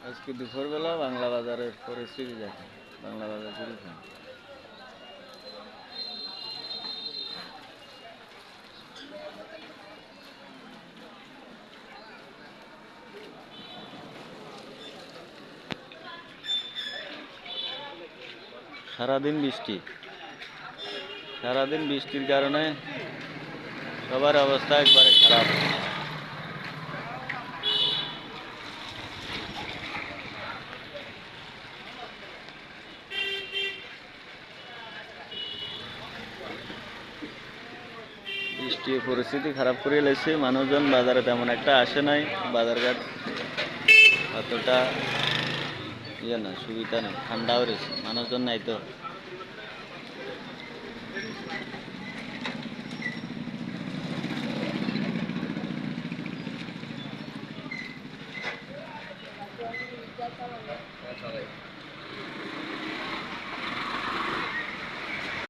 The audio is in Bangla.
আজকে দুপুরবেলা বাংলা বাজারের পরিস্থিতি দেখেন। বাংলা বাজার গুলশান। সারাদিন বৃষ্টি, সারাদিন বৃষ্টির কারণে সবার অবস্থা একবারে খারাপ। বৃষ্টি পরিস্থিতি খারাপ করে এলেছে। মানুষজন বাজারে তেমন একটা আসে নাই। বাজারঘাট অতটা ইয়ে না, সুবিধা নেই, ঠান্ডাও রয়েছে, মানুষজন নাই তো।